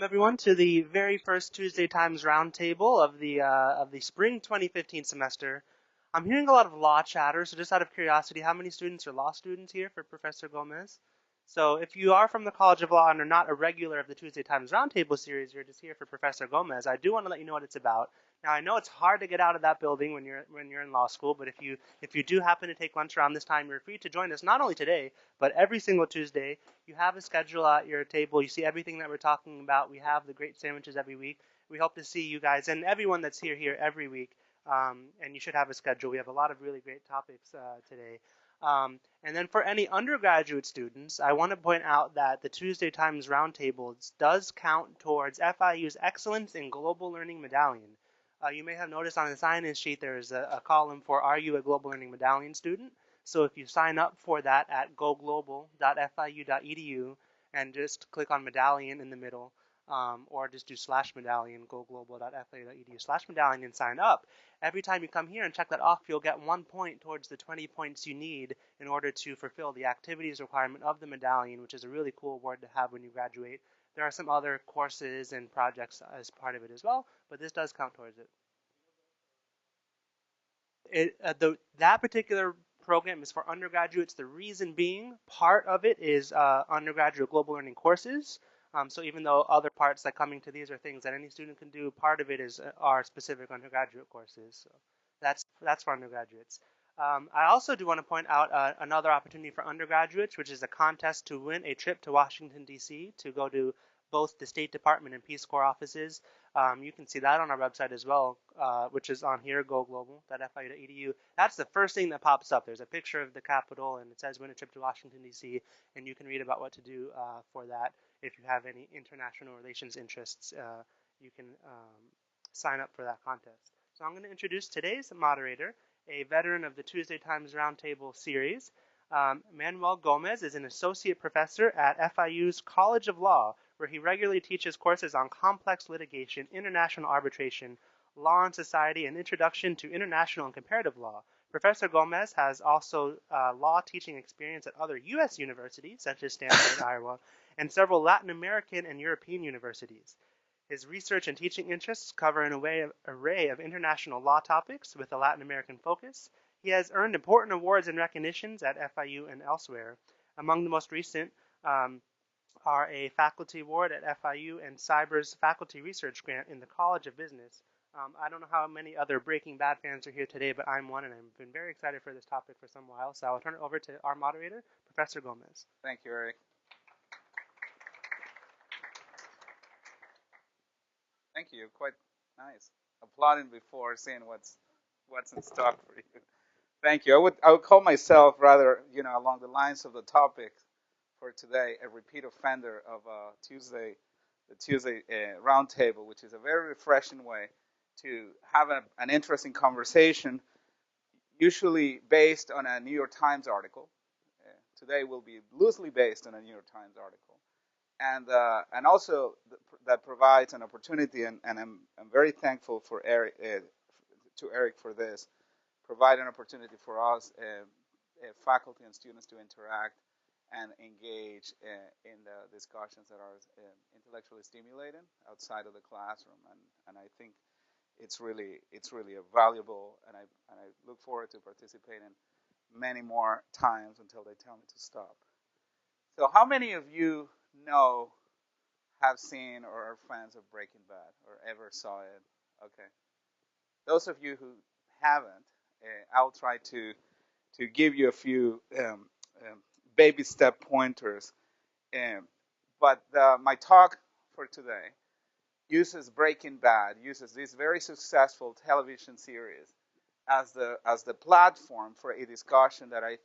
everyone, to the very first Tuesday Times Roundtable of the spring 2015 semester. I'm hearing a lot of law chatter, so just out of curiosity, how many students are law students here for Professor Gomez? So if you are from the College of Law and are not a regular of the Tuesday Times Roundtable series, you're just here for Professor Gomez, I do want to let you know what it's about. Now, I know it's hard to get out of that building when you're in law school, but if you do happen to take lunch around this time, you're free to join us not only today, but every single Tuesday. You have a schedule at your table. You see everything that we're talking about. We have the great sandwiches every week. We hope to see you guys and everyone that's here every week. And you should have a schedule. We have a lot of really great topics today. And then for any undergraduate students, I want to point out that the Tuesday Times Roundtable does count towards FIU's Excellence in Global Learning Medallion. You may have noticed on the sign-in sheet there is a column for Are You a Global Learning Medallion Student? So if you sign up for that at goglobal.fiu.edu and just click on medallion in the middle, or just do /medallion, goglobal.fiu.edu/medallion and sign up. Every time you come here and check that off, you'll get 1 point towards the 20 points you need in order to fulfill the activities requirement of the medallion, which is a really cool award to have when you graduate. There are some other courses and projects as part of it as well, but this does count towards it. That particular program is for undergraduates. The reason being, part of it is undergraduate global learning courses. So even though other parts like coming to these are things that any student can do, part of it is our specific undergraduate courses. So that's for undergraduates. I also do want to point out another opportunity for undergraduates, which is a contest to win a trip to Washington, D.C. to go to both the State Department and Peace Corps offices. You can see that on our website as well, which is on here, goglobal.fiu.edu. That's the first thing that pops up. There's a picture of the Capitol, and it says win a trip to Washington, D.C., and you can read about what to do for that. If you have any international relations interests, you can sign up for that contest. So I'm going to introduce today's moderator, a veteran of the Tuesday Times Roundtable series. Manuel Gomez is an associate professor at FIU's College of Law, where he regularly teaches courses on complex litigation, international arbitration, law and society, and introduction to international and comparative law. Professor Gomez has also law teaching experience at other U.S. universities, such as Stanford, Iowa, and several Latin American and European universities. His research and teaching interests cover an array of international law topics with a Latin American focus. He has earned important awards and recognitions at FIU and elsewhere. Among the most recent are a faculty award at FIU and Cyber's faculty research grant in the College of Business. I don't know how many other Breaking Bad fans are here today, but I'm one, and I've been very excited for this topic for some while. So I'll turn it over to our moderator, Professor Gomez. Thank you, Eric. Thank you. Quite nice. Applauding before seeing what's in stock for you. Thank you. I would call myself rather, along the lines of the topic for today, a repeat offender of the Tuesday Roundtable, which is a very refreshing way to have an interesting conversation, usually based on a New York Times article. Today will be loosely based on a New York Times article, and also that provides an opportunity, and I'm very thankful for Eric for this, provide an opportunity for us, faculty and students, to interact and engage in the discussions that are intellectually stimulating outside of the classroom, and I think it's really a valuable, and I look forward to participating many more times until they tell me to stop. So how many of you have seen or are fans of Breaking Bad or ever saw it? Okay. Those of you who haven't, I'll try to give you a few baby step pointers. But my talk for today uses Breaking Bad, uses this very successful television series as the platform for a discussion that I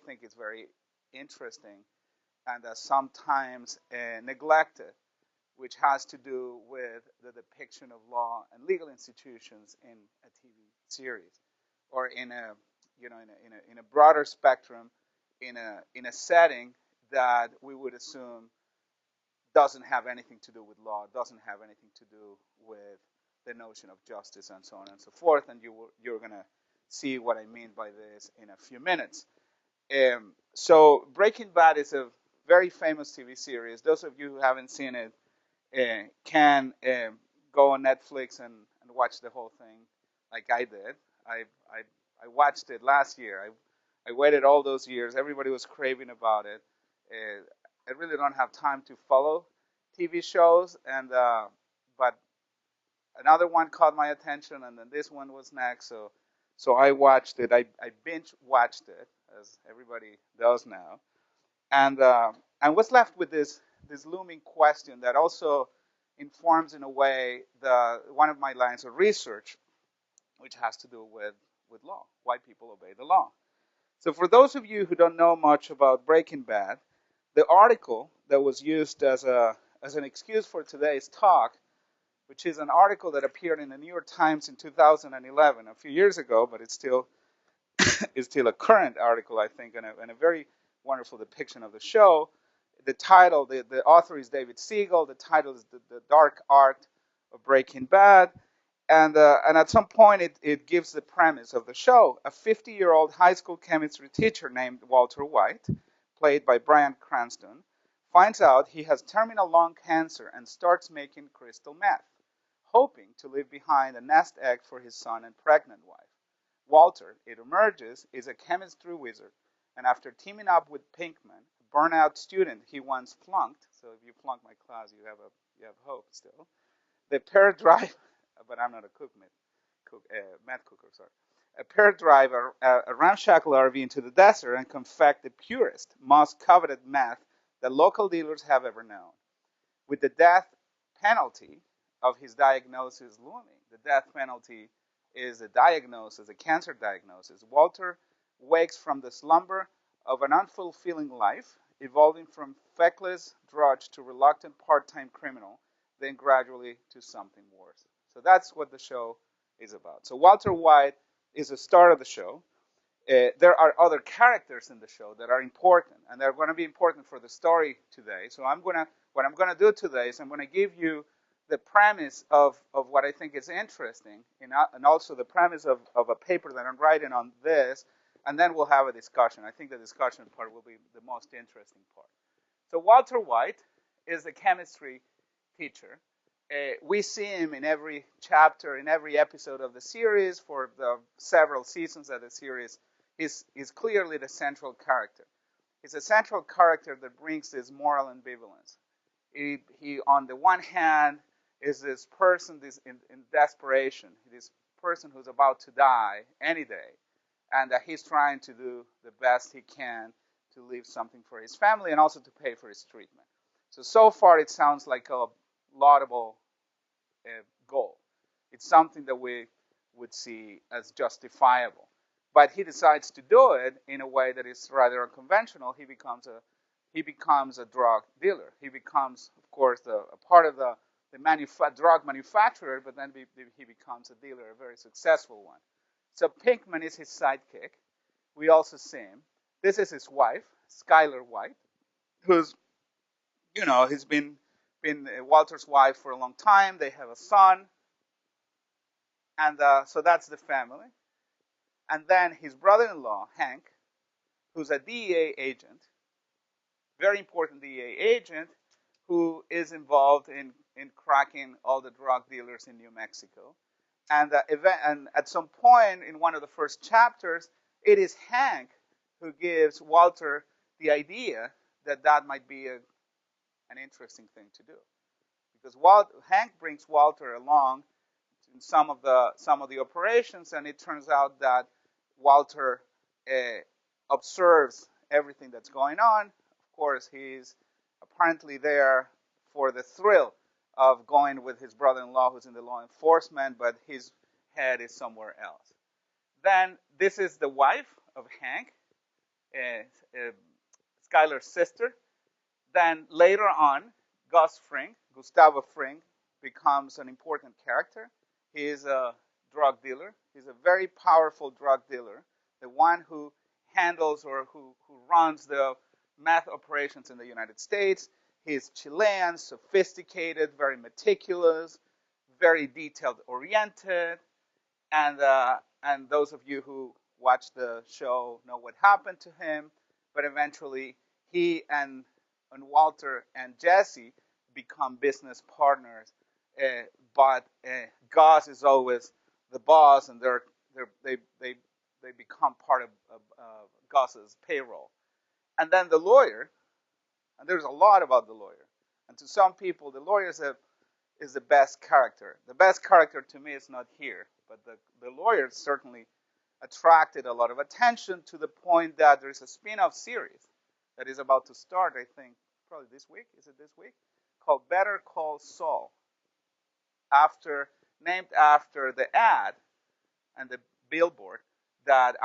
think is very interesting and sometimes neglected, which has to do with the depiction of law and legal institutions in a TV series, or in a broader spectrum, in a setting that we would assume doesn't have anything to do with law, doesn't have anything to do with the notion of justice, and so on and so forth. And you're going to see what I mean by this in a few minutes. So Breaking Bad is a very famous TV series. Those of you who haven't seen it, can go on Netflix and watch the whole thing like I did. I, I watched it last year. I waited all those years. Everybody was craving about it. I really don't have time to follow TV shows, and but another one caught my attention, and then this one was next. So I watched it. I binge watched it, as everybody does now, and was left with this looming question that also informs in a way the one of my lines of research, which has to do with law, why people obey the law. So for those of you who don't know much about Breaking Bad, the article that was used as an excuse for today's talk, which is an article that appeared in the New York Times in 2011, a few years ago, but it's still a current article, I think, and a very wonderful depiction of the show. The title, the author is David Siegel. The title is the Dark Art of Breaking Bad. And at some point, it gives the premise of the show. A 50-year-old high school chemistry teacher named Walter White, played by Bryan Cranston, finds out he has terminal lung cancer and starts making crystal meth, hoping to leave behind a nest egg for his son and pregnant wife. Walter, it emerges, is a chemistry wizard, and after teaming up with Pinkman, a burnout student he once flunked, so if you flunk my class, you have hope still, the pair drive, but I'm not a meth cooker, sorry. A pair drive a ramshackle RV into the desert and confect the purest, most coveted meth that local dealers have ever known. With the death penalty of his diagnosis looming, the death penalty is a diagnosis, a cancer diagnosis. Walter wakes from the slumber of an unfulfilling life, evolving from feckless drudge to reluctant part-time criminal, then gradually to something worse. So that's what the show is about. So Walter White is the star of the show. There are other characters in the show that are important, and they're going to be important for the story today. So what I'm going to do today is I'm going to give you the premise of what I think is interesting, and also the premise of a paper that I'm writing on this, and then we'll have a discussion. I think the discussion part will be the most interesting part. So Walter White is a chemistry teacher. We see him in every chapter, in every episode of the series for the several seasons of the series. He's clearly the central character. He's a central character that brings this moral ambivalence. He on the one hand, is this person in desperation, this person who's about to die any day, and that he's trying to do the best he can to leave something for his family and also to pay for his treatment. So far, it sounds like a laudable goal. It's something that we would see as justifiable. But he decides to do it in a way that is rather unconventional. He becomes a drug dealer. He becomes, of course, a part of the drug manufacturer, but then he becomes a dealer, a very successful one. So Pinkman is his sidekick. We also see him. This is his wife, Skylar White, who's, he's been Walter's wife for a long time. They have a son. And so that's the family. And then his brother-in-law, Hank, who's a DEA agent, very important DEA agent, who is involved in cracking all the drug dealers in New Mexico. And at some point in one of the first chapters, it is Hank who gives Walter the idea that might be an interesting thing to do, because Hank brings Walter along in some of the operations, and it turns out that Walter observes everything that's going on. Of course, he's apparently there for the thrill of going with his brother-in-law, who's in the law enforcement, but his head is somewhere else. Then this is the wife of Hank, Skylar's sister. Then later on, Gustavo Fring, becomes an important character. He is a drug dealer. He's a very powerful drug dealer, the one who handles or who runs the meth operations in the United States. He's Chilean, sophisticated, very meticulous, very detailed-oriented, and those of you who watch the show know what happened to him. But eventually, he and Walter and Jesse become business partners, but Gus is always the boss, and they become part of Gus's payroll. And then the lawyer, and there's a lot about the lawyer. And to some people, the lawyer is the best character. The best character to me is not here, but the lawyer certainly attracted a lot of attention to the point that there's a spin-off series that is about to start, I think, probably this week. Is it this week? Called Better Call Saul, named after the ad and the billboard that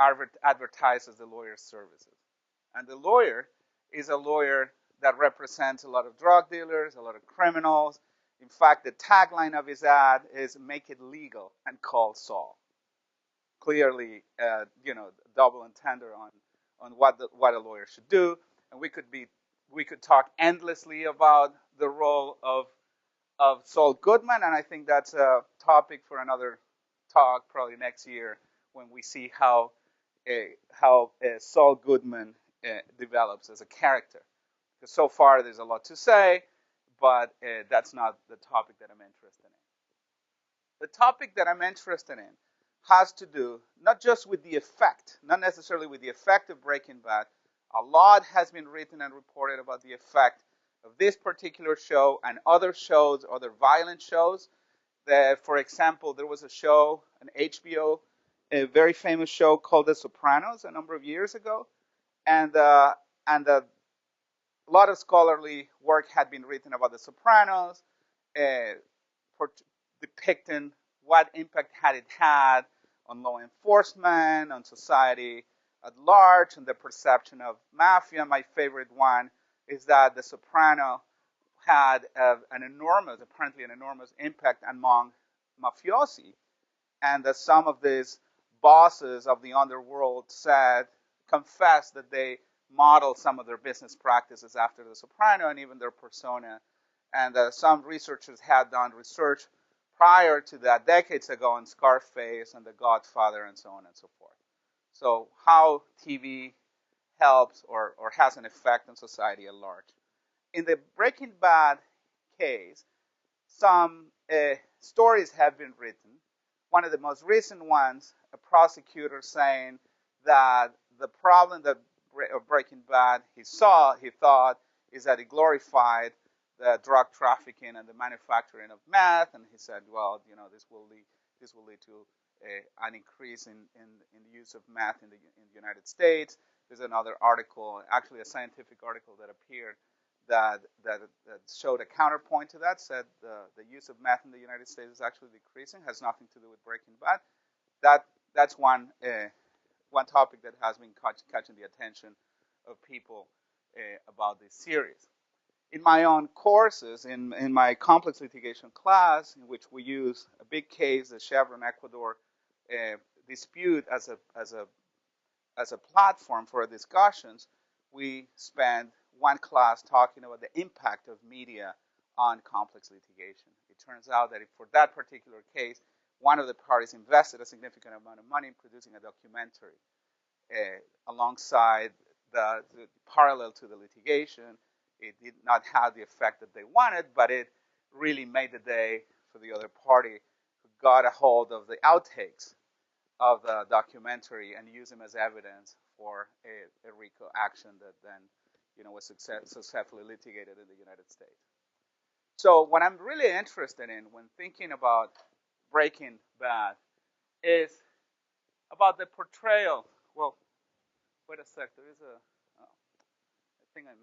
advertises the lawyer's services. And the lawyer is a lawyer that represents a lot of drug dealers, a lot of criminals. In fact, the tagline of his ad is "Make it legal and call Saul." Clearly, double entendre on what a lawyer should do. And we could talk endlessly about the role of Saul Goodman, and I think that's a topic for another talk probably next year when we see how Saul Goodman develops as a character. Because so far there's a lot to say, but that's not the topic that I'm interested in. The topic that I'm interested in has to do not just with the effect, not necessarily with the effect of Breaking Bad. A lot has been written and reported about the effect of this particular show and other shows, other violent shows. For example, there was a show, an HBO, a very famous show called The Sopranos a number of years ago, and a lot of scholarly work had been written about The Sopranos, depicting what impact had it had on law enforcement, on society at large, and the perception of mafia. My favorite one is that The Soprano had apparently an enormous impact among mafiosi, and that some of these bosses of the underworld confessed that they modeled some of their business practices after The Soprano and even their persona. And some researchers had done research prior to that, decades ago, on Scarface and The Godfather and so on and so forth. So how TV helps or has an effect on society at large. In the Breaking Bad case, some stories have been written. One of the most recent ones, a prosecutor saying that the problem that Breaking Bad he thought, is that it glorified the drug trafficking and the manufacturing of meth, and he said, well, this will lead to an increase in the use of meth in the United States. There's another article, actually a scientific article that appeared that showed a counterpoint to that, said the use of meth in the United States is actually decreasing, has nothing to do with Breaking Bad. That's one topic that has been catching the attention of people about this series. In my own courses, in my complex litigation class, in which we use a big case, the Chevron-Ecuador dispute as a platform for discussions, we spend one class talking about the impact of media on complex litigation. It turns out that for that particular case, one of the parties invested a significant amount of money in producing a documentary alongside the parallel to the litigation. It did not have the effect that they wanted, but it really made the day for the other party, who got a hold of the outtakes of the documentary and used them as evidence for a RICO action that then was successfully litigated in the United States. So what I'm really interested in when thinking about Breaking Bad is about the portrayal. Well, wait a sec. There is I think I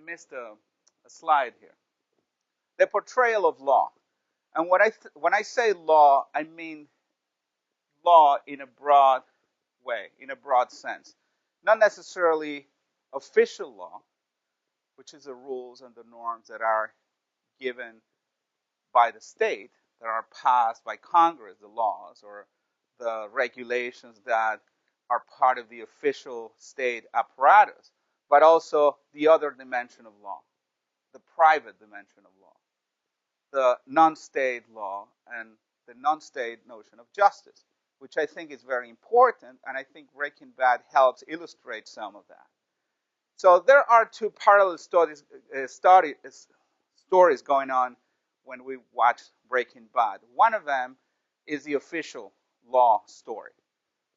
missed a slide here. The portrayal of law. And when I say law, I mean law in a broad way, in a broad sense. Not necessarily official law, which is the rules and the norms that are given by the state, that are passed by Congress, the laws, or the regulations that are part of the official state apparatus, but also the other dimension of law, the private dimension of law, the non-state law, and the non-state notion of justice, which I think is very important, and I think Breaking Bad helps illustrate some of that. So there are two parallel stories going on when we watch Breaking Bad. One of them is the official law story.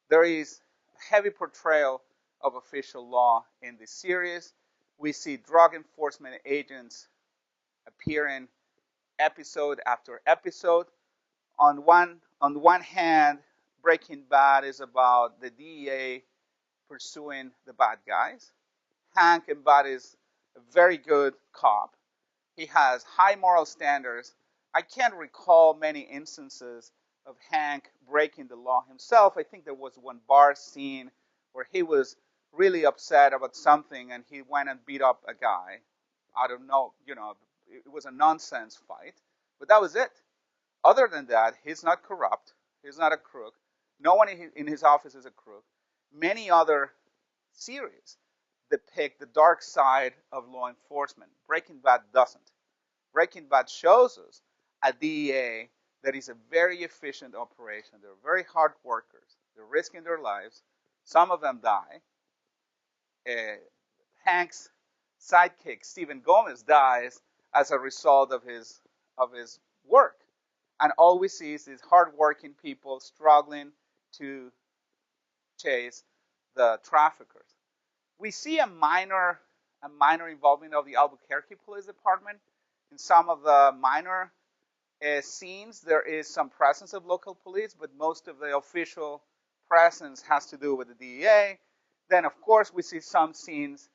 There is a heavy portrayal of official law in this series. We see drug enforcement agents appearing episode after episode. On one hand, Breaking Bad is about the DEA pursuing the bad guys. Hank embodies a very good cop. He has high moral standards. I can't recall many instances of Hank breaking the law himself. I think there was one bar scene where he was really upset about something and he went and beat up a guy. I don't know, it was a nonsense fight, but that was it. Other than that, he's not corrupt. He's not a crook. No one in his office is a crook. Many other series depict the dark side of law enforcement. Breaking Bad doesn't. Breaking Bad shows us a DEA that is a very efficient operation. They're very hard workers. They're risking their lives. Some of them die. Hank's sidekick, Stephen Gomez, dies as a result of his work. And all we see is these hardworking people struggling to chase the traffickers. We see a minor involvement of the Albuquerque Police Department. In some of the minor scenes, there is some presence of local police, but most of the official presence has to do with the DEA. Then, of course, we see some scenes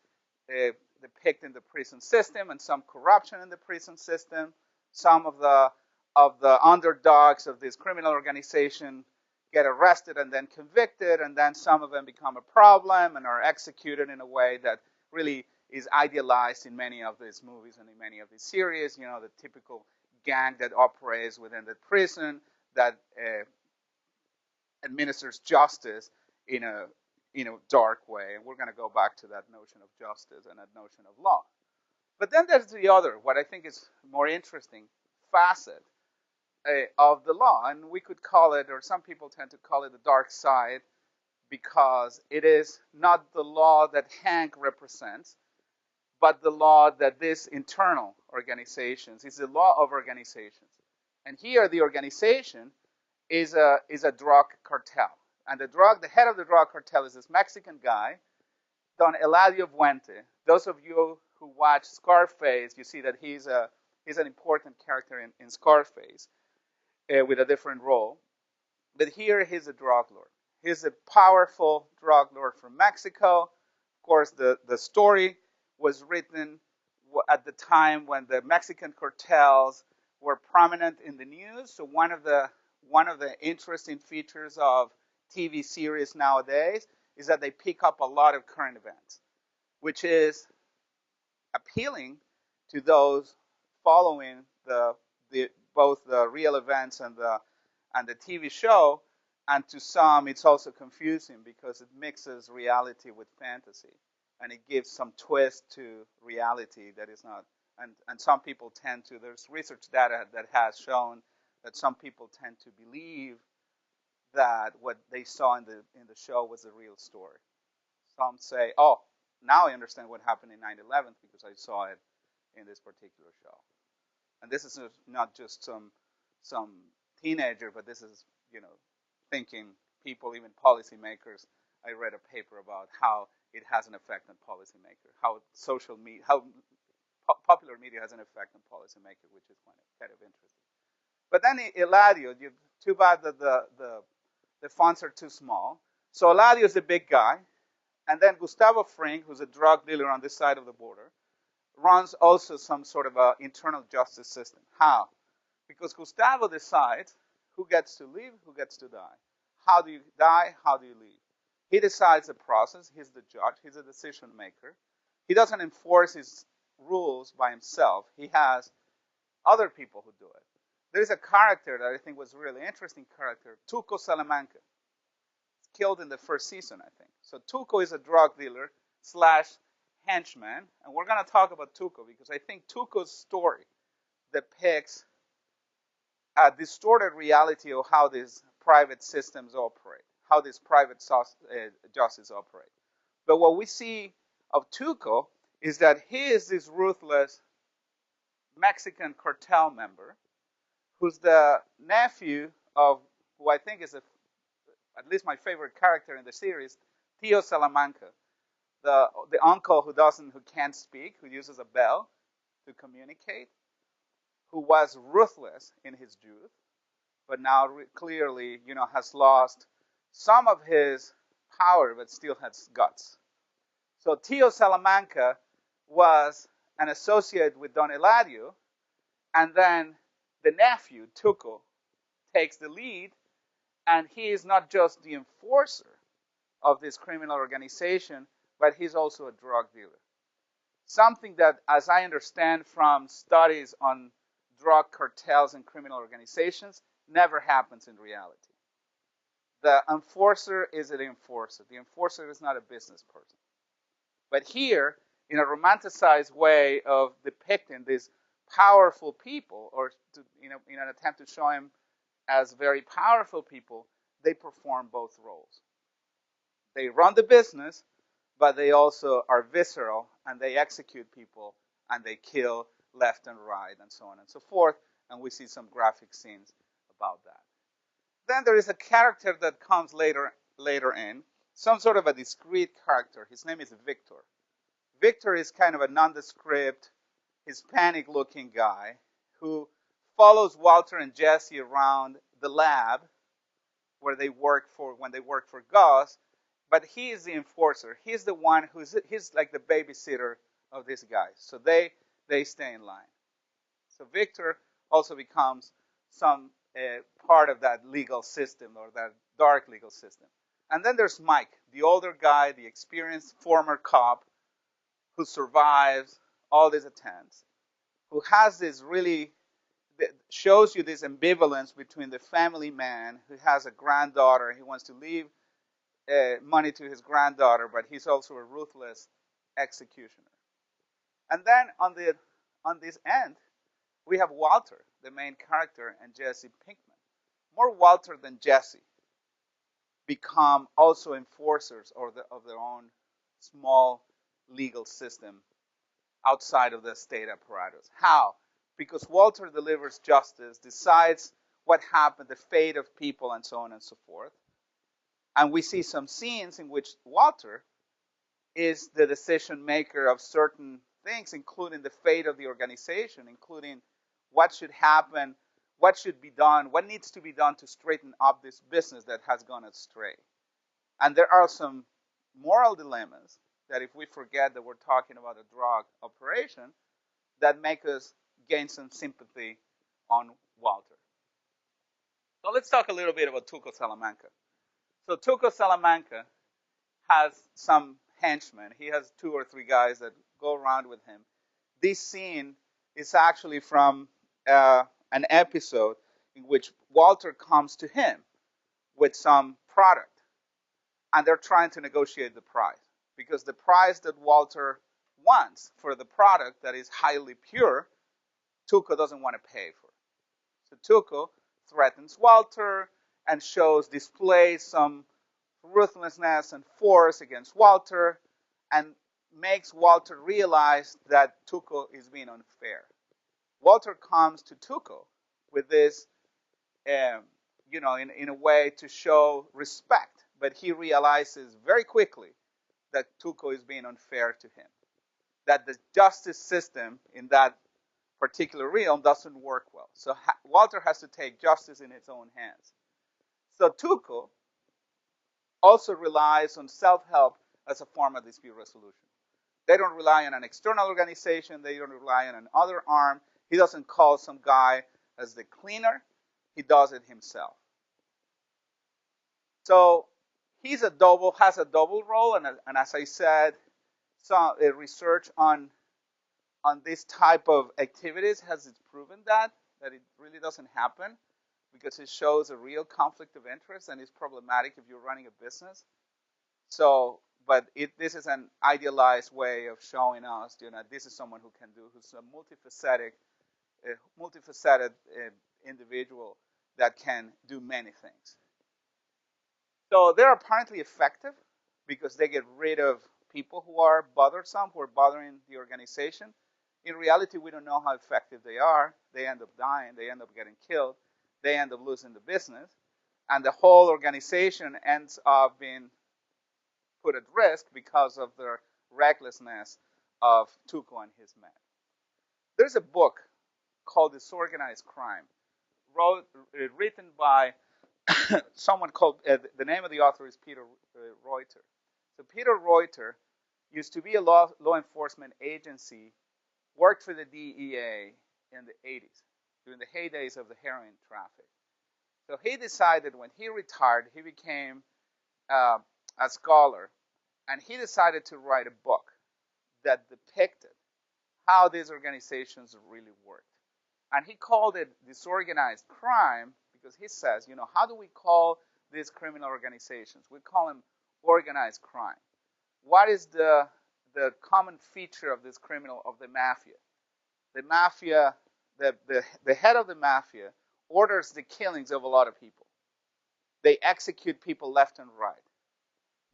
depicting the prison system and some corruption in the prison system. Some of the underdogs of this criminal organization get arrested and then convicted, and then some of them become a problem and are executed in a way that really is idealized in many of these movies and in many of these series. The typical gang that operates within the prison that administers justice in a dark way. And we're going to go back to that notion of justice and that notion of law. But then there's the other, what I think is more interesting facet of the law, and we could call it, or some people tend to call it, the dark side, because it is not the law that Hank represents, but the law that this internal organizations is the law of organizations. And here, the organization is a drug cartel, and the head of the drug cartel is this Mexican guy, Don Eladio Fuente. Those of you who watch Scarface, you see that he's an important character in Scarface. With a different role. But here he's a drug lord. He's a powerful drug lord from Mexico. Of course, the story was written at the time when the Mexican cartels were prominent in the news. So one of the interesting features of TV series nowadays is that they pick up a lot of current events, which is appealing to those following both the real events and the TV show, and to some it's also confusing because it mixes reality with fantasy, and it gives some twist to reality that is not. And some people tend to. There's research data that has shown that some people tend to believe that what they saw in the show was the real story. Some say, "Oh, now I understand what happened in 9/11 because I saw it in this particular show." And this is not just some teenager, but this is, thinking people, even policymakers. I read a paper about how it has an effect on policymakers, how social media, how popular media has an effect on policymakers, which is kind of interesting. But then Eladio, too bad that the fonts are too small. So Eladio is the big guy, and then Gustavo Fring, who's a drug dealer on this side of the border, runs also some sort of an internal justice system. How? Because Gustavo decides who gets to live, who gets to die. How do you die? How do you live? He decides the process. He's the judge. He's a decision maker. He doesn't enforce his rules by himself. He has other people who do it. There's a character that I think was a really interesting character, Tuco Salamanca. Killed in the first season, I think. So Tuco is a drug dealer / henchman, and we're going to talk about Tuco because I think Tuco's story depicts a distorted reality of how these private systems operate, how these private justice operate. But what we see of Tuco is that he is this ruthless Mexican cartel member who's the nephew of who I think is at least my favorite character in the series, Tio Salamanca, the uncle who can't speak, who uses a bell to communicate, who was ruthless in his youth, but now clearly, has lost some of his power, but still has guts. So Tio Salamanca was an associate with Don Eladio, and then the nephew, Tuco, takes the lead, and he is not just the enforcer of this criminal organization, but he's also a drug dealer. Something that, as I understand from studies on drug cartels and criminal organizations, never happens in reality. The enforcer is an enforcer. The enforcer is not a business person. But here, in a romanticized way of depicting these powerful people, or in an attempt to show him as very powerful people, they perform both roles. They run the business, but they also are visceral, and they execute people, and they kill left and right, and so on and so forth. And we see some graphic scenes about that. Then there is a character that comes later in, some sort of a discrete character. His name is Victor. Victor is kind of a nondescript, Hispanic-looking guy who follows Walter and Jesse around the lab where they work for Gus, but he is the enforcer. He's the one he's like the babysitter of these guys. So they stay in line. So Victor also becomes some part of that legal system, or that dark legal system. And then there's Mike, the older guy, the experienced former cop who survives all these attempts, who has this really, shows you this ambivalence between the family man who has a granddaughter, he wants to leave money to his granddaughter, but he's also a ruthless executioner. And then on this end, we have Walter, the main character, and Jesse Pinkman. More Walter than Jesse become also enforcers of their own small legal system outside of the state apparatus. How? Because Walter delivers justice, decides what happened, the fate of people, and so on and so forth. And we see some scenes in which Walter is the decision maker of certain things, including the fate of the organization, including what should happen, what should be done, what needs to be done to straighten up this business that has gone astray. And there are some moral dilemmas that, if we forget that we're talking about a drug operation, that make us gain some sympathy on Walter. So let's talk a little bit about Tuco Salamanca. So Tuco Salamanca has some henchmen. He has 2 or 3 guys that go around with him. This scene is actually from an episode in which Walter comes to him with some product, and they're trying to negotiate the price, because the price that Walter wants for the product that is highly pure, Tuco doesn't want to pay for. So Tuco threatens Walter and displays some ruthlessness and force against Walter, and makes Walter realize that Tuco is being unfair. Walter comes to Tuco with this, in a way to show respect, but he realizes very quickly that Tuco is being unfair to him, that the justice system in that particular realm doesn't work well. So Walter has to take justice in his own hands. So Tuco also relies on self-help as a form of dispute resolution. They don't rely on an external organization. They don't rely on another arm. He doesn't call some guy as the cleaner. He does it himself. So has a double role, and as I said, some research on this type of activities has proven that it really doesn't happen, because it shows a real conflict of interest and is problematic if you're running a business. So, but this is an idealized way of showing us, this is someone who's a multifaceted individual that can do many things. So they're apparently effective because they get rid of people who are bothersome, who are bothering the organization. In reality, we don't know how effective they are. They end up dying. They end up getting killed. They end up losing the business. And the whole organization ends up being put at risk because of the recklessness of Tuco and his men. There's a book called Disorganized Crime, written by someone called, the name of the author is Peter Reuter. So Peter Reuter used to be a law enforcement agency, worked for the DEA in the 80s, during the heydays of the heroin traffic. So he decided when he retired, he became a scholar, and he decided to write a book that depicted how these organizations really worked. And he called it disorganized crime because he says, how do we call these criminal organizations? We call them organized crime. What is the common feature of this criminal, of the mafia? The mafia, the head of the mafia orders the killings of a lot of people. They execute people left and right.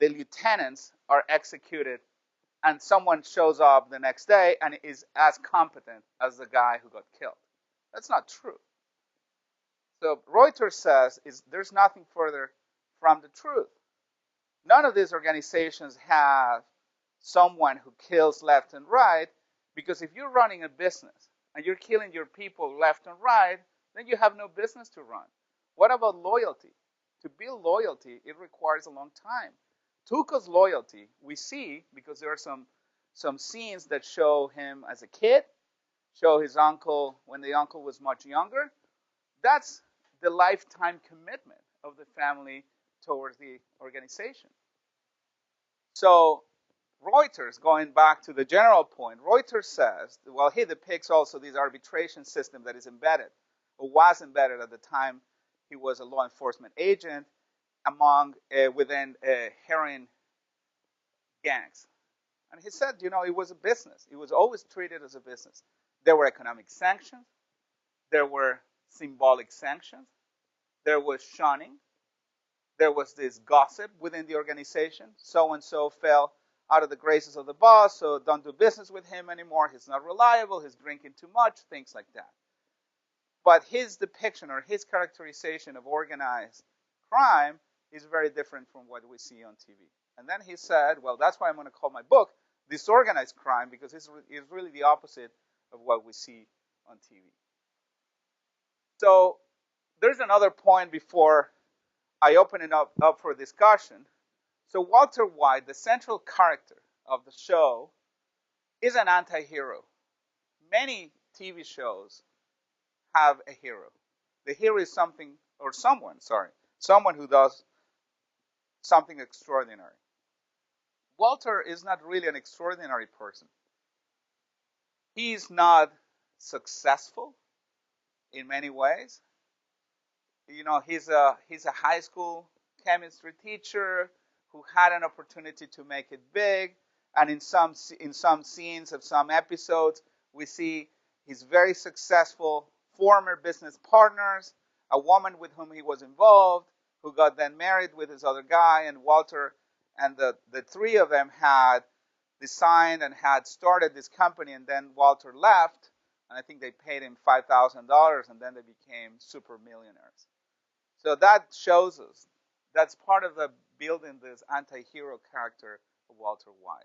The lieutenants are executed, and someone shows up the next day and is as competent as the guy who got killed. That's not true. So Reuters says there's nothing further from the truth. None of these organizations have someone who kills left and right, because if you're running a business and you're killing your people left and right, then you have no business to run. What about loyalty? To build loyalty, it requires a long time. Tuco's loyalty, we see because there are some scenes that show him as a kid, show his uncle when the uncle was much younger. That's the lifetime commitment of the family towards the organization. So Reuters, going back to the general point, Reuters says, well, he depicts also this arbitration system that is embedded, or was embedded at the time he was a law enforcement agent within heroin gangs. And he said, it was a business. It was always treated as a business. There were economic sanctions. There were symbolic sanctions. There was shunning. There was this gossip within the organization. So-and-so fell out of the graces of the boss, so don't do business with him anymore. He's not reliable. He's drinking too much, things like that. But his depiction or his characterization of organized crime is very different from what we see on TV. And then he said, well, that's why I'm going to call my book Disorganized Crime, because it's really the opposite of what we see on TV. So there's another point before I open it up for discussion. So Walter White, the central character of the show, is an anti-hero. Many TV shows have a hero. The hero is someone who does something extraordinary. Walter is not really an extraordinary person. He's not successful in many ways. He's a high school chemistry teacher who had an opportunity to make it big, and in some scenes of some episodes, we see his very successful former business partners, a woman with whom he was involved, who got then married with this other guy, and Walter and the three of them had designed and had started this company, and then Walter left, and I think they paid him $5,000, and then they became super millionaires. So that shows us, that's part of the building this anti-hero character of Walter White.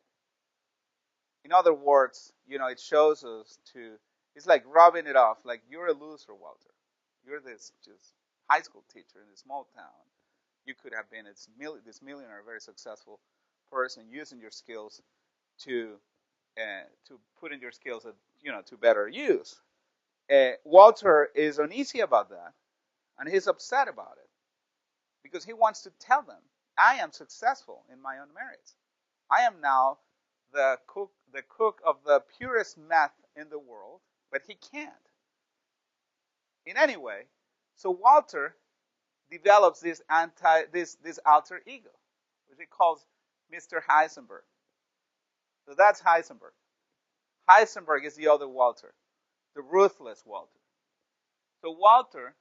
In other words, it shows us it's like rubbing it off, like you're a loser, Walter. You're this just high school teacher in a small town. You could have been this millionaire, very successful person, using your skills to put in your skills to better use. Walter is uneasy about that, and he's upset about it because he wants to tell them, I am successful in my own merits. I am now the cook of the purest meth in the world, but he can't. In any way, so Walter develops this alter ego, which he calls Mr. Heisenberg. So that's Heisenberg. Heisenberg is the other Walter, the ruthless Walter. So Walter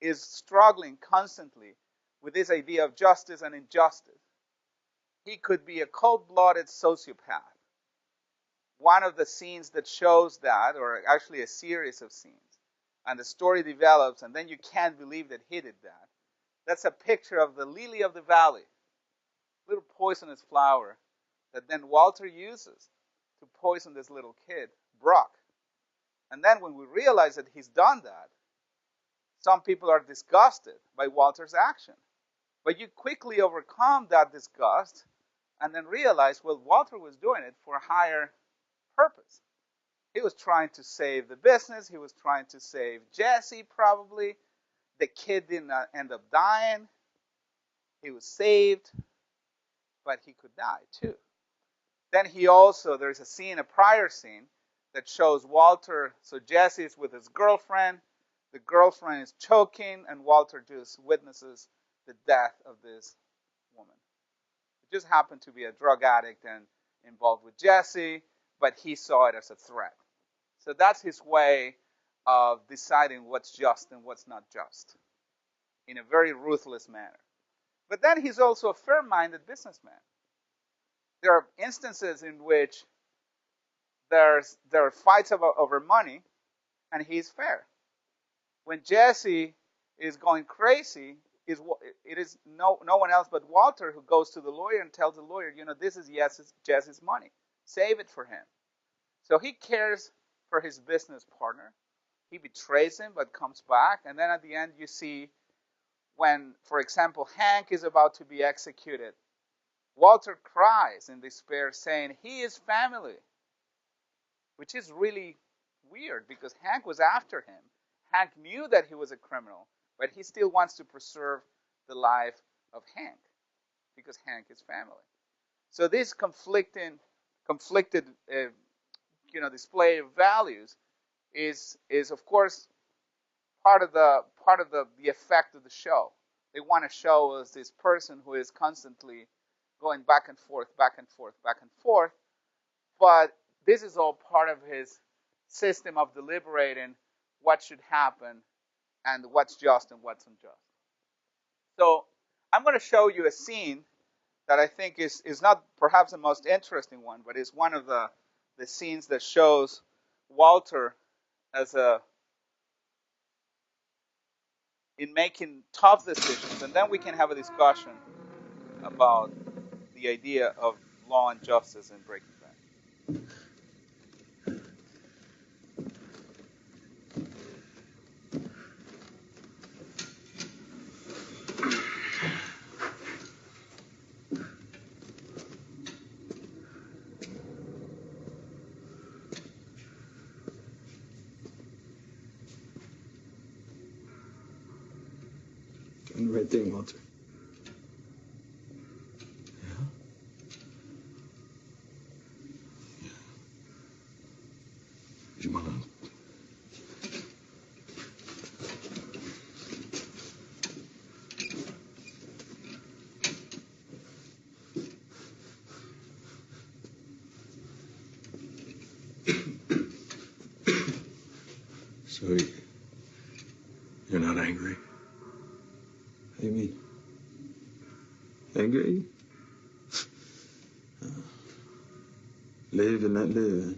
is struggling constantly with this idea of justice and injustice. he could be a cold-blooded sociopath. One of the scenes that shows that, or actually a series of scenes, and the story develops, and then you can't believe that he did that. That's a picture of the lily of the valley, little poisonous flower that then Walter uses to poison this little kid, Brock. And then when we realize that he's done that, some people are disgusted by Walter's action. But you quickly overcome that disgust and then realize, well, Walter was doing it for a higher purpose. He was trying to save the business. He was trying to save Jesse, probably. The kid didn't end up dying. He was saved, but he could die too. Then there's a scene, a prior scene, that shows Walter, so Jesse is with his girlfriend. The girlfriend is choking, and Walter just witnesses the death of this woman. It just happened to be a drug addict and involved with Jesse, but he saw it as a threat. So that's his way of deciding what's just and what's not just in a very ruthless manner. But then he's also a fair-minded businessman. There are instances in which there are fights over money, and he's fair. When Jesse is going crazy, it is no one else but Walter who goes to the lawyer and tells the lawyer, this is Jesse's money. Save it for him. So he cares for his business partner. He betrays him but comes back. And then at the end you see when, for example, Hank is about to be executed, Walter cries in despair saying he is family, which is really weird because Hank was after him. Hank knew that he was a criminal, but he still wants to preserve the life of Hank because Hank is family. So this conflicted display of values is of course part of the effect of the show. They want to show us this person who is constantly going back and forth, back and forth, back and forth. But this is all part of his system of deliberating what should happen and what's just and what's unjust. So I'm going to show you a scene that I think is not perhaps the most interesting one, but is one of the scenes that shows Walter in making tough decisions, and then we can have a discussion about the idea of law and justice in Breaking Bad. Doing the right thing, Walter. Yeah? Yeah. You wanna... So, you're not angry? What do you mean? Angry? Live and not live.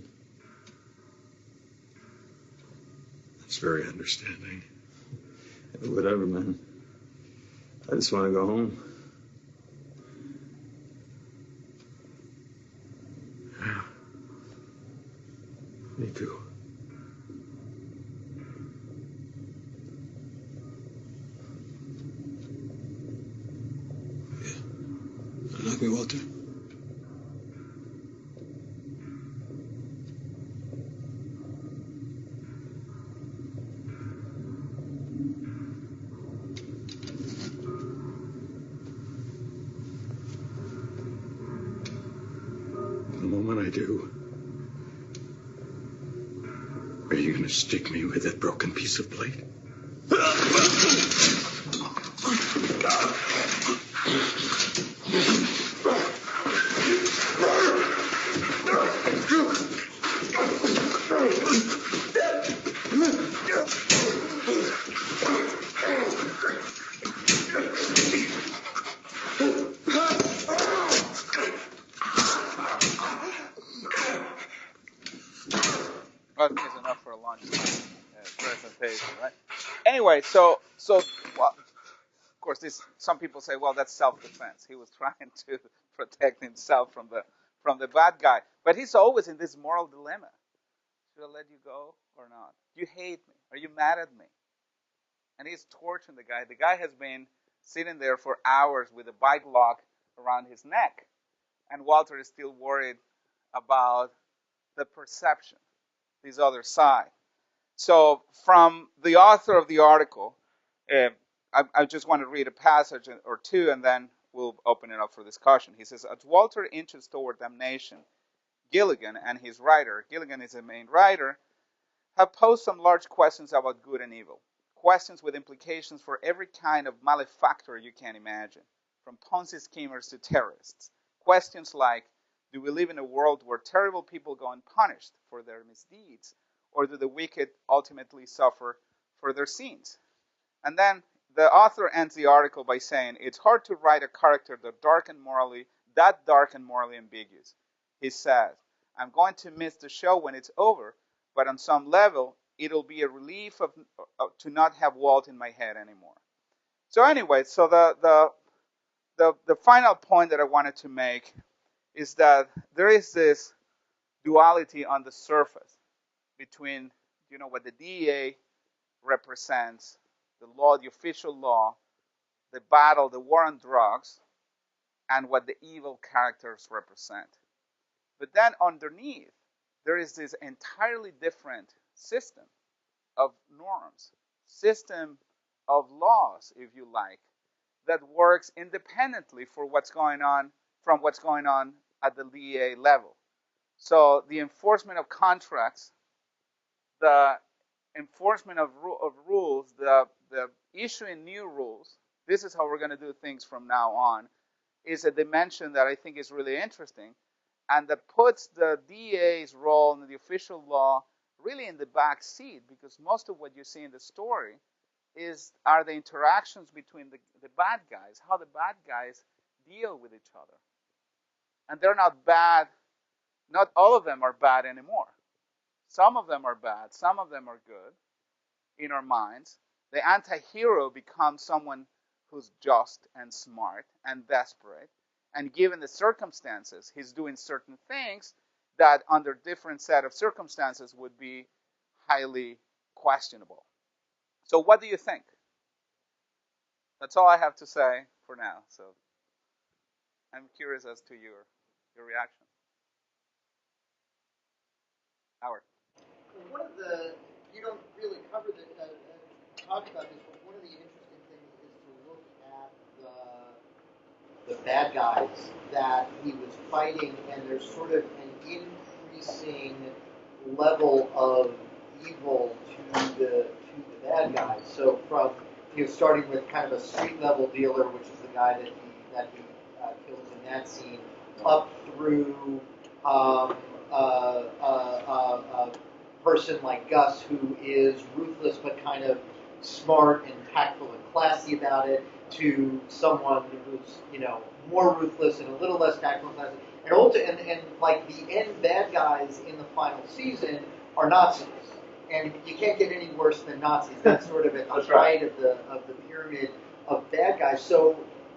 That's very understanding. Whatever, man. I just want to go home. Yeah. Me too. You love me, Walter? The moment I do, are you going to stick me with that broken piece of plate? anyway, well, of course, some people say, well, that's self-defense. He was trying to protect himself from the bad guy. But he's always in this moral dilemma. Should I let you go or not? You hate me. Are you mad at me? And he's torturing the guy. The guy has been sitting there for hours with a bike lock around his neck. And Walter is still worried about the perception, this other side. So from the author of the article, I just want to read a passage or two, and then we'll open it up for discussion. He says, as Walter inches toward damnation, Gilligan and his writer, Gilligan is the main writer, have posed some large questions about good and evil. Questions with implications for every kind of malefactor you can imagine, from Ponzi schemers to terrorists. Questions like, do we live in a world where terrible people go unpunished for their misdeeds, or do the wicked ultimately suffer for their sins? And then the author ends the article by saying, it's hard to write a character that dark and morally ambiguous. He says, I'm going to miss the show when it's over, but on some level, it'll be a relief to not have Walt in my head anymore. So anyway, so the final point that I wanted to make is that there is this duality on the surface between, what the DEA represents, the law, the official law, the battle, the war on drugs, and what the evil characters represent. But then underneath, there is this entirely different system of norms, system of laws, if you like, that works independently from what's going on at the DEA level. So the enforcement of contracts, the enforcement of rules, the issuing new rules, this is how we're going to do things from now on, is a dimension that I think is really interesting, and that puts the DEA's role in the official law really in the back seat, because most of what you see in the story are the interactions between the bad guys, how the bad guys deal with each other. And they're not bad. Not all of them are bad anymore. Some of them are bad. Some of them are good in our minds. The anti-hero becomes someone who's just and smart and desperate. And given the circumstances, he's doing certain things that under different set of circumstances would be highly questionable. So what do you think? That's all I have to say for now. So I'm curious as to your reaction. Howard. One of the, you don't really cover talk about this, but one of the interesting things is to look at the bad guys that he was fighting, and there's sort of an increasing level of evil to the bad guys. So from starting with kind of a street level dealer, which is the guy that he kills in that scene, up through a person like Gus, who is ruthless but kind of smart and tactful and classy about it, to someone who's more ruthless and a little less tactful and classy, and like the end bad guys in the final season are Nazis, and you can't get any worse than Nazis. That's sort of at the height of the pyramid of bad guys. So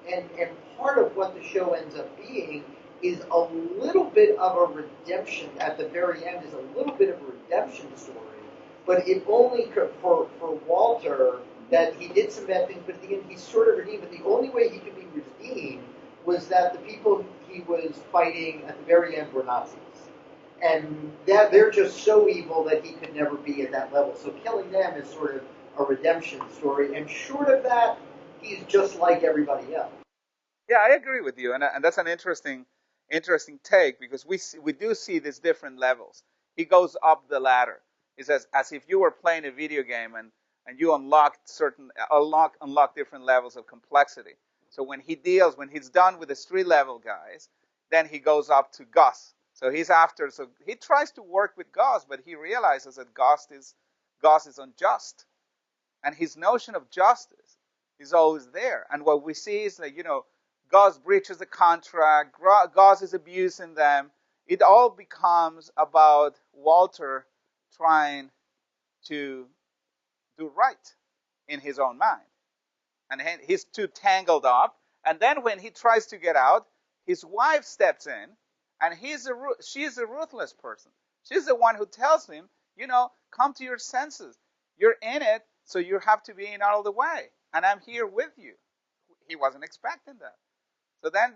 and part of what the show ends up being is a little bit of a redemption. At the very end is a little bit of a redemption story, but it only for Walter, that he did some bad things, but at the end he's sort of redeemed. But the only way he could be redeemed was that the people he was fighting at the very end were Nazis, and that they're just so evil that he could never be at that level. So killing them is sort of a redemption story, and short of that, he's just like everybody else. Yeah, I agree with you, and that's an interesting take, because we do see these different levels. He goes up the ladder. He says, as if you were playing a video game and you unlock different levels of complexity. So when he's done with the street level guys, then he goes up to Gus. So he tries to work with Gus, but he realizes that Gus is unjust, and his notion of justice is always there. And what we see is that Gus breaches the contract, Gus is abusing them. It all becomes about Walter trying to do right in his own mind. And he's too tangled up. And then when he tries to get out, his wife steps in, and she's a ruthless person. She's the one who tells him, come to your senses. You're in it, so you have to be in all the way. And I'm here with you. He wasn't expecting that. So then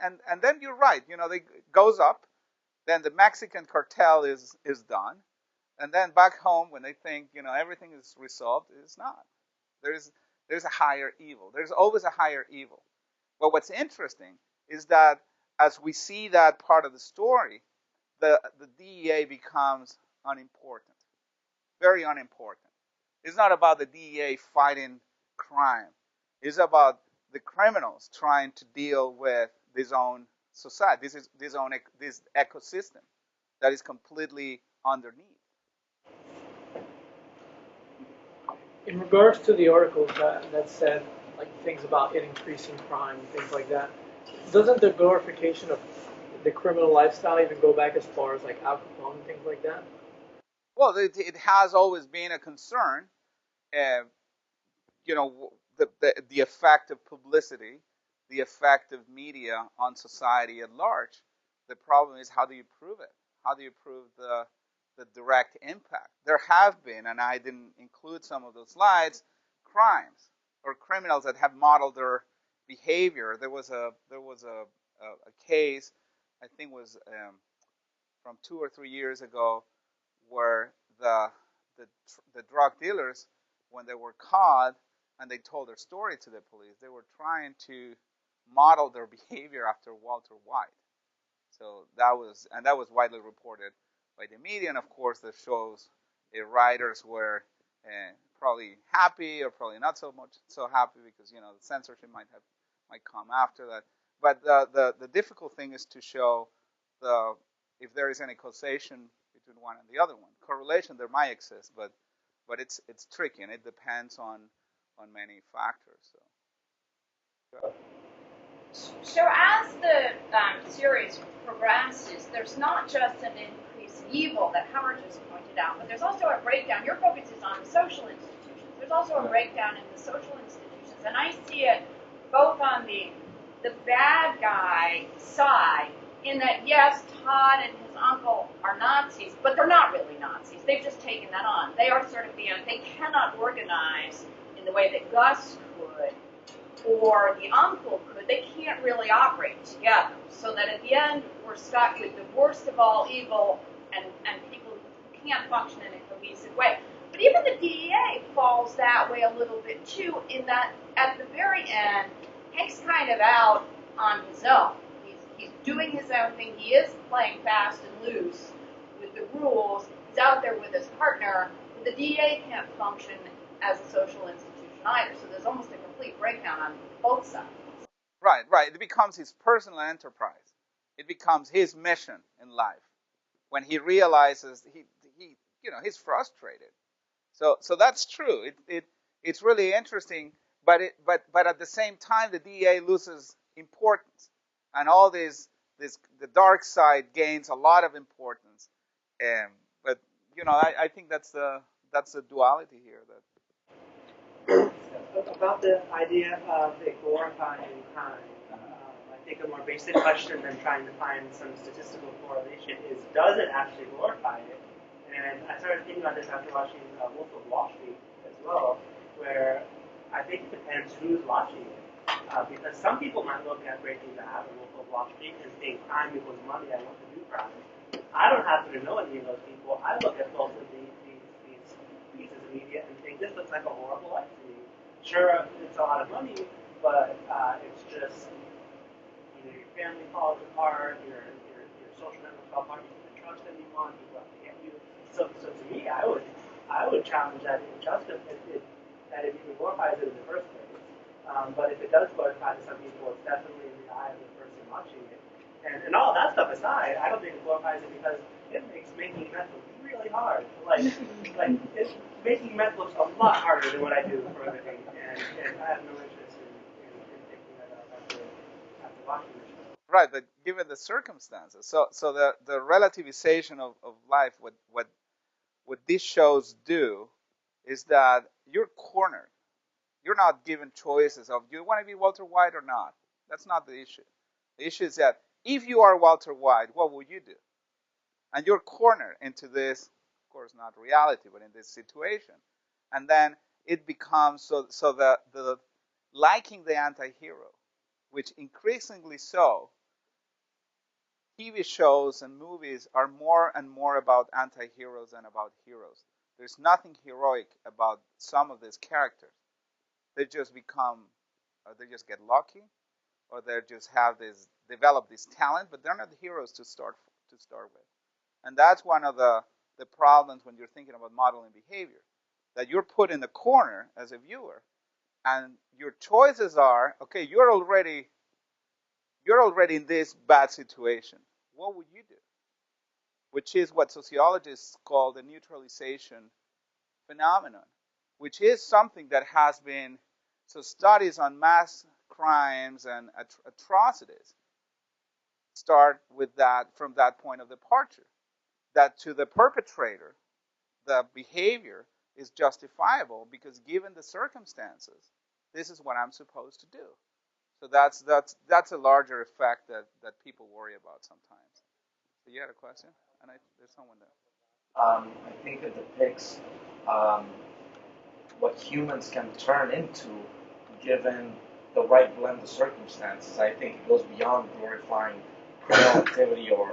and then you're right. They goes up. Then the Mexican cartel is done. And then back home, when they think, everything is resolved, it's not. There's a higher evil. There's always a higher evil. But what's interesting is that as we see that part of the story, the DEA becomes unimportant, very unimportant. It's not about the DEA fighting crime. It's about the criminals trying to deal with this own society, this ecosystem that is completely underneath. In regards to the articles that said like things about it increasing crime and things like that, doesn't the glorification of the criminal lifestyle even go back as far as like Al Capone and things like that? Well, it has always been a concern. The effect of publicity, the effect of media on society at large. The problem is, how do you prove it? How do you prove the direct impact? There have been, and I didn't include some of those slides, crimes or criminals that have modeled their behavior. There was a case, I think it was from 2 or 3 years ago, where the drug dealers, when they were caught and they told their story to the police, they were trying to model their behavior after Walter White. So that was widely reported by the media, and of course the shows writers were probably happy or probably not so happy, because the censorship might come after that. But the difficult thing is to show if there is any causation between one and the other one. Correlation there might exist, but it's tricky, and it depends on many factors. So as the series progresses, there's not just an increase in evil that Howard just pointed out, but there's also a breakdown. Your focus is on the social institutions. There's also a breakdown in the social institutions, and I see it both on the bad guy side, in that, yes, Todd and his uncle are Nazis, but they're not really Nazis. They've just taken that on. They are sort of they cannot organize in the way that Gus could or the uncle could. They can't really operate together. So that at the end, we're stuck with the worst of all evil and people who can't function in a cohesive way. But even the DEA falls that way a little bit too, in that at the very end, Hank's kind of out on his own. He's doing his own thing. He is playing fast and loose with the rules. He's out there with his partner. But the DEA can't function as a social institution either. So there's almost a complete breakdown on both sides. Right. It becomes his personal enterprise. It becomes his mission in life. When he realizes he's frustrated. So that's true. It's really interesting. But at the same time, the DEA loses importance, and all the dark side gains a lot of importance. But I think that's the duality here. About the idea of it glorifying crime, I think a more basic question than trying to find some statistical correlation is, does it actually glorify it? And I started thinking about this after watching Wolf of Wall Street as well, where I think it depends who's watching it. Because some people might look at Breaking Bad or Wolf of Wall Street and think crime equals money, I want to do crime. I don't happen to know any of those people. I look at both of these pieces of media and think, this looks like a horrible life to me. Sure, it's a lot of money, but it's just, your family falls apart, your social network falls apart, you can trust anyone, people have to get you. So to me, I would challenge that injustice that it even glorifies it in the first place. But if it does glorify to some people, it's definitely in the eye of the person watching it. And all that stuff aside, I don't think it glorifies it because it makes making meth look really hard. Making meth looks a lot harder than what I do for a living, and I have no interest in picking that up after watching the show. Right, but given the circumstances, so the relativization of life, what these shows do is that you're cornered. You're not given choices of, do you want to be Walter White or not? That's not the issue. The issue is that if you are Walter White, what would you do? And you're cornered into this, of course, not reality, but in this situation. And then it becomes so that the liking the anti-hero, which increasingly so, TV shows and movies are more and more about anti-heroes than about heroes. There's nothing heroic about some of these characters. They just become, or they just get lucky, or they just have this, develop this talent, but they're not the heroes to start with. And that's one of the problems when you're thinking about modeling behavior, that you're put in the corner as a viewer, and your choices are, okay, you're already in this bad situation. What would you do? Which is what sociologists call the neutralization phenomenon, which is something that has been, so studies on mass crimes and atrocities start with that, from that point of departure, that to the perpetrator, the behavior is justifiable because given the circumstances, this is what I'm supposed to do. So that's a larger effect that people worry about sometimes. So you had a question? And there's someone there. I think it depicts um, what humans can turn into given the right blend of circumstances. I think it goes beyond glorifying criminal activity or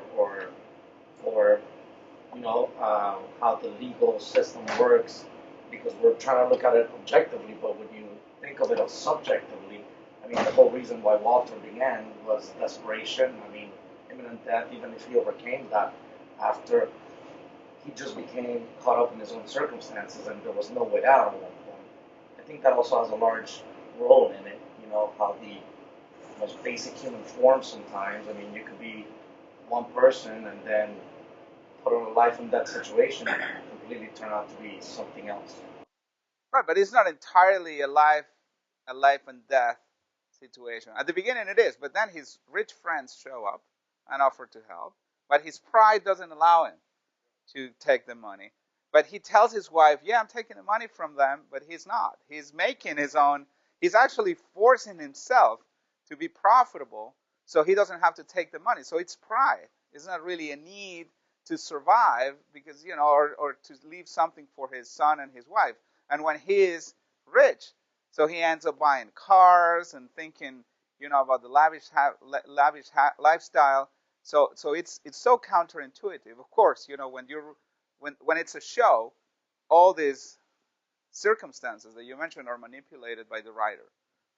how the legal system works, because we're trying to look at it objectively, but when you think of it as subjectively, I mean, the whole reason why Walter began was desperation. I mean, imminent death, even if he overcame that after he just became caught up in his own circumstances and there was no way out at that point. I think that also has a large role in it, how the most basic human form sometimes, I mean, you could be one person and then put on a life and death situation and completely turn out to be something else. Right, but it's not entirely a life and death situation. At the beginning it is, but then his rich friends show up and offer to help, but his pride doesn't allow him to take the money. But he tells his wife, yeah, I'm taking the money from them, but he's not. He's making his own, he's actually forcing himself to be profitable so he doesn't have to take the money. So it's pride. It's not really a need to survive because, or to leave something for his son and his wife. And when he is rich, so he ends up buying cars and thinking, about the lavish lifestyle. So it's so counterintuitive. Of course, when it's a show, all these circumstances that you mentioned are manipulated by the writer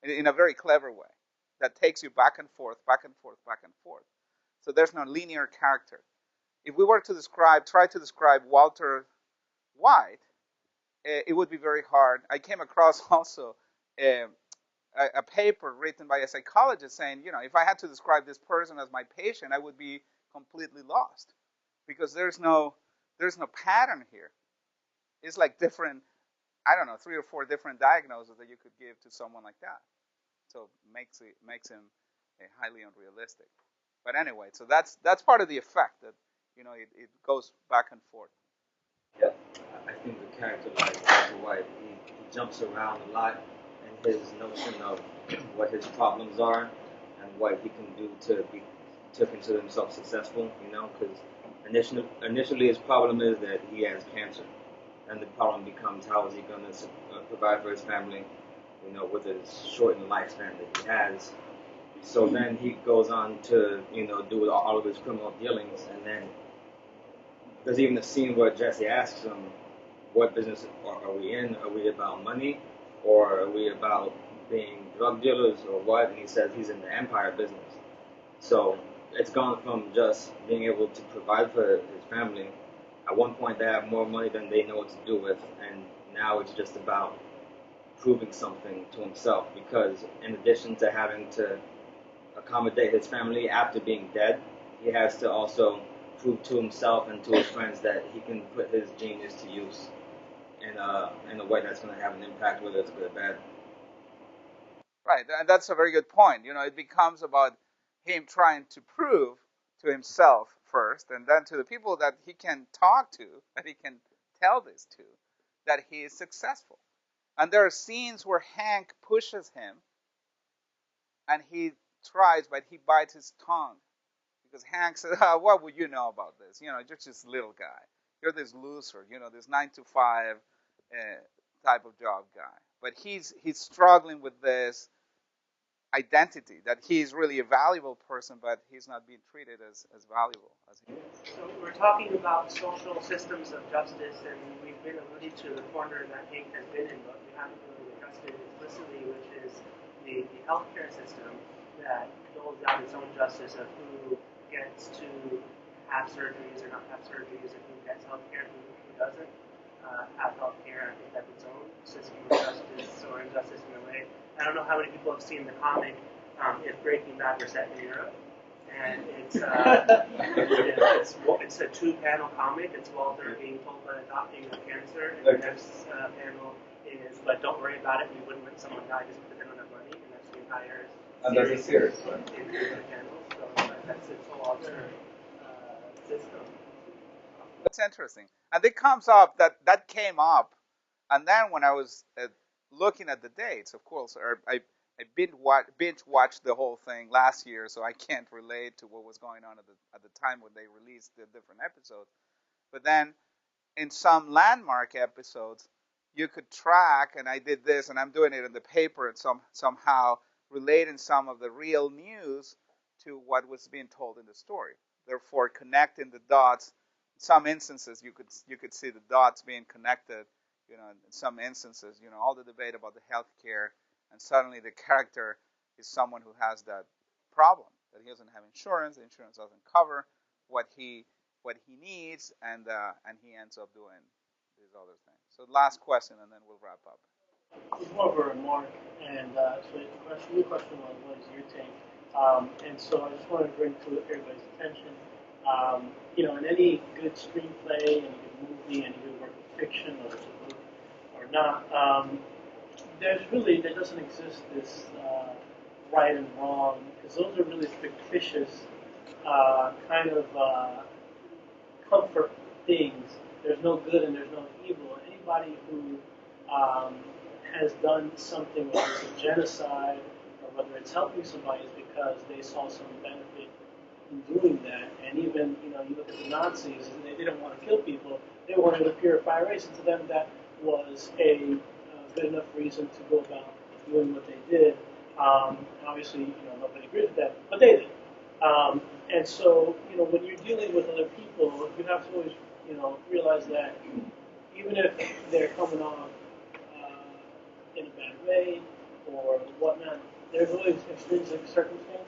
in a very clever way that takes you back and forth, back and forth, back and forth. So there's no linear character. If we were to try to describe Walter White, it would be very hard. I came across also a paper written by a psychologist saying, if I had to describe this person as my patient, I would be completely lost because there's no pattern here. It's like different, 3 or 4 different diagnoses that you could give to someone like that. So it makes him highly unrealistic. But anyway, so that's part of the effect that it goes back and forth. Yeah, I think the character like Walter White, he jumps around a lot, and his notion of what his problems are and what he can do to consider himself successful, because initially his problem is that he has cancer, and the problem becomes how is he going to provide for his family, with his shortened lifespan that he has. So then he goes on to do all of his criminal dealings, and then there's even a scene where Jesse asks him, what business are we in? Are we about money? Or are we about being drug dealers or what? And he says he's in the empire business. So it's gone from just being able to provide for his family. At one point they have more money than they know what to do with. And now it's just about proving something to himself. Because in addition to having to accommodate his family after being dead, he has to also prove to himself and to his friends that he can put his genius to use in a way that's going to have an impact, whether it's good or bad. Right, and that's a very good point. It becomes about him trying to prove to himself first, and then to the people that he can talk to, that he can tell this to, that he is successful. And there are scenes where Hank pushes him, and he tries, but he bites his tongue. Because Hank said, what would you know about this? You're just this little guy. You're this loser, this 9 to 5 type of job guy. But he's struggling with this identity that he's really a valuable person, but he's not being treated as valuable as he is. So we're talking about social systems of justice, and we've been alluding to the corner that Hank has been in, but we haven't really addressed it explicitly, which is the healthcare system that doles out its own justice of who gets to have surgeries or not have surgeries, and who gets healthcare and who doesn't have healthcare. I think that's its own system of justice or injustice in a way. I don't know how many people have seen the comic If Breaking Bad were set in Europe, and it's a 2-panel comic. It's Walter being told by a doctor he has cancer, and the next panel is, but don't worry about it. We wouldn't let someone die just because they don't have money, and that's the entire series. In the panels, so that's its whole other system. That's interesting. And it comes up that came up, and then when I was looking at the dates, of course, I binge watched the whole thing last year, so I can't relate to what was going on at the time when they released the different episodes. But then in some landmark episodes, you could track, and I did this, and I'm doing it in the paper, and somehow relating some of the real news to what was being told in the story. Therefore, connecting the dots. In some instances, you could see the dots being connected. In some instances, all the debate about the healthcare, and suddenly the character is someone who has that problem, that he doesn't have insurance. The insurance doesn't cover what he needs, and he ends up doing these other things. So last question, and then we'll wrap up. It's more of a remark, and so your question was, what is your take? And so I just wanted to bring to everybody's attention, in any good screenplay, any good movie, any good work of fiction, whether it's a book or not, there doesn't exist this right and wrong, because those are really fictitious kind of comfort things. There's no good and there's no evil. Anybody who has done something, whether it's a genocide or whether it's helping somebody, is because they saw some benefit in doing that. And even, you look at the Nazis, and they didn't want to kill people. They wanted to purify race, and to them that was a good enough reason to go about doing what they did. Obviously, nobody agrees with that, but they did. And so, when you're dealing with other people, you have to always, realize that even if they're coming off in a bad way or whatnot, there's always extrinsic circumstances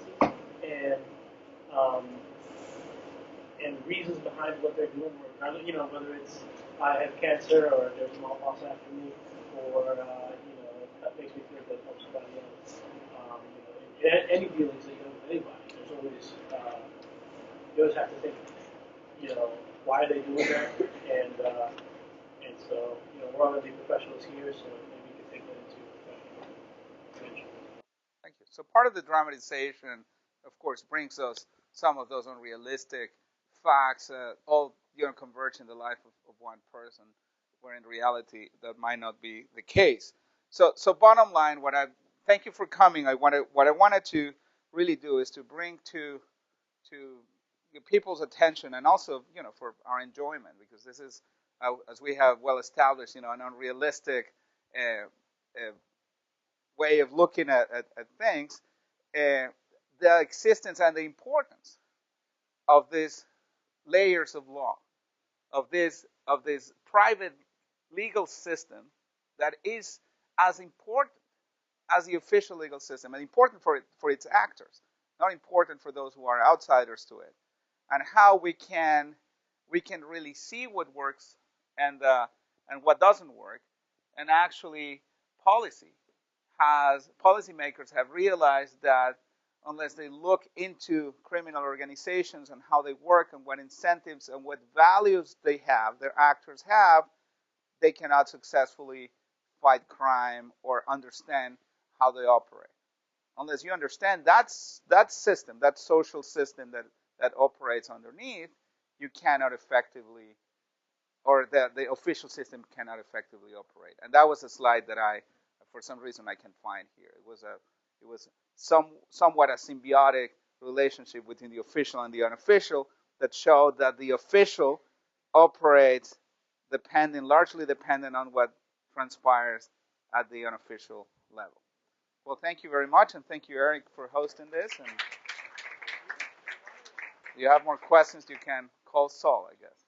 and reasons behind what they're doing. Whether it's I have cancer, or there's smallpox after me, or that makes me feel good about somebody else. Any dealings that you have with anybody, there's always you always have to think, why are they doing that? And so, we're all going to be professionals here, so maybe you can take that into professional dimension. Thank you. So part of the dramatization, of course, brings us some of those unrealistic facts, all converge in the life of one person, where in reality that might not be the case. So bottom line, thank you for coming. What I wanted to really do is to bring to people's attention, and also for our enjoyment, because this is, as we have well established, an unrealistic way of looking at things, the existence and the importance of these layers of law, of this private legal system that is as important as the official legal system, and important for its actors, not important for those who are outsiders to it, and how we can really see what works and what doesn't work, and actually policymakers have realized that unless they look into criminal organizations and how they work and what incentives and what values their actors have, they cannot successfully fight crime or understand how they operate. Unless you understand that system, that social system that operates underneath, you cannot effectively or that the official system cannot effectively operate. And that was a slide that for some reason, I can find here. It was somewhat a symbiotic relationship between the official and the unofficial that showed that the official operates largely dependent on what transpires at the unofficial level. Well, thank you very much, and thank you, Eric, for hosting this. And if you have more questions, you can call Saul, I guess.